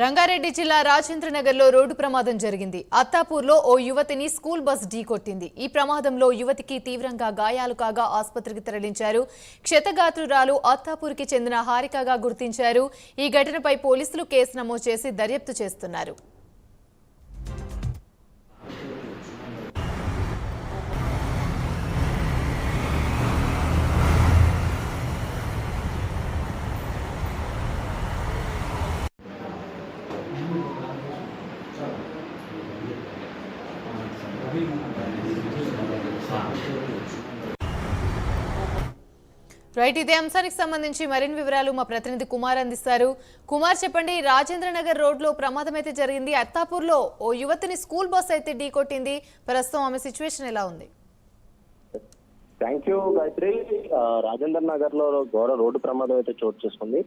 రంగారెడ్డి జిల్లా రాజేంద్రనగర్లో రోడ్డు ప్రమాదం జరిగింది. అత్తాపూర్లో ఓ యువతిని స్కూల్ బస్ ఢీకొట్టింది. ఈ ప్రమాదంలో యువతికి తీవ్రంగా గాయాలు కాగా ఆసుపత్రికి తరలించారు. క్షతగాత్రురాలు అత్తాపూర్కి చెందిన హారికగా గుర్తించారు. ఈ ఘటనపై పోలీసులు కేసు నమోదు చేసి దర్యాప్తు చేస్తున్నారు. రైట్, ఇదే అంశానికి సంబంధించి మరిన్ని వివరాలు మా ప్రతినిధి కుమార్ అందిస్తారు. కుమార్, చెప్పండి, రాజేంద్రనగర్ రోడ్లో ప్రమాదం అయితే జరిగింది. అత్తాపూర్లో ఓ యువతిని స్కూల్ బస్ అయితే ఢీకొట్టింది. ప్రస్తుతం ఆమె సిచ్యువేషన్ ఎలా ఉంది? Thank you Gayatri. రాజేంద్ర నగర్ లో ఘోర రోడ్డు ప్రమాదం అయితే చోటు చేసుకుంది.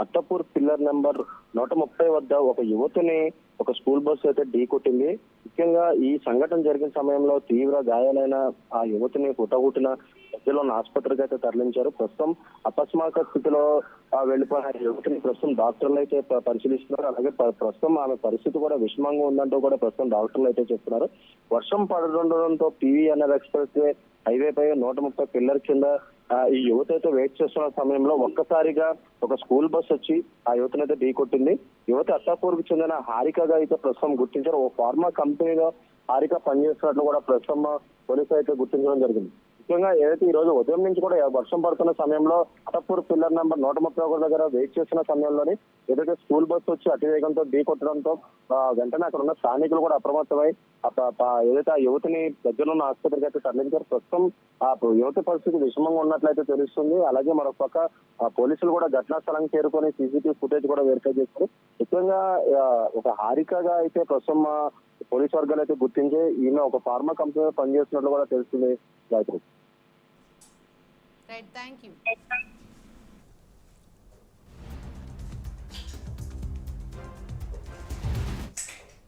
అత్తపూర్ పిల్లర్ నెంబర్ 130 వద్ద ఒక యువతిని ఒక స్కూల్ బస్సు అయితే ఢీకొట్టింది. ముఖ్యంగా ఈ సంఘటన జరిగిన సమయంలో తీవ్ర గాయాలైన ఆ యువతిని హుటహుటిన మధ్యలో ఆసుపత్రికి అయితే తరలించారు. ప్రస్తుతం అపస్మారక స్థితిలో వెళ్లిపోయిన యువతిని ప్రస్తుతం డాక్టర్లు అయితే పరిశీలిస్తున్నారు. అలాగే ప్రస్తుతం ఆమె పరిస్థితి కూడా విషమంగా ఉందంటూ కూడా ప్రస్తుతం డాక్టర్లు అయితే చెప్తున్నారు. వర్షం పడుతుండడంతో PVNR ఎక్స్ప్రెస్ వే హైవే పై 130 పిల్లర్ కింద ఈ యువత అయితే వెయిట్ చేస్తున్న సమయంలో ఒక్కసారిగా ఒక స్కూల్ బస్ వచ్చి ఆ యువతను అయితే ఢీకొట్టింది. యువత అత్తాపూర్ కు చెందిన హారికగా అయితే ప్రస్తుతం గుర్తించారు. ఓ ఫార్మా కంపెనీలో హారిక పనిచేస్తున్నట్లు కూడా ప్రస్తుతం పోలీసులు అయితే గుర్తించడం జరిగింది. ముఖ్యంగా ఏదైతే ఈ రోజు ఉదయం నుంచి కూడా వర్షం పడుతున్న సమయంలో అత్తపూర్ పిల్లర్ నెంబర్ 131 దగ్గర వెయిట్ చేస్తున్న సమయంలోనే ఏదైతే స్కూల్ బస్ వచ్చి అతివేగంతో ఢీకొట్టడంతో వెంటనే అక్కడ ఉన్న స్థానికులు కూడా అప్రమత్తమై ఏదైతే ఆ యువతిని దగ్గరున్న ఆసుపత్రికి అయితే తరలించారు. ప్రస్తుతం ఆ యువతి పరిస్థితి విషమంగా ఉన్నట్లయితే తెలుస్తుంది. అలాగే మరొక పక్క పోలీసులు కూడా ఘటనా స్థలానికి చేరుకొని CCTV ఫుటేజ్ కూడా వెరిఫై చేశారు. ముఖ్యంగా ఒక హారికగా అయితే ప్రస్తుతం పోలీసు వర్గాలు అయితే గుర్తించి ఈమె ఒక ఫార్మా కంపెనీలో పనిచేస్తున్నట్లు కూడా తెలుస్తుంది. గాయత్రి. Right, thank you.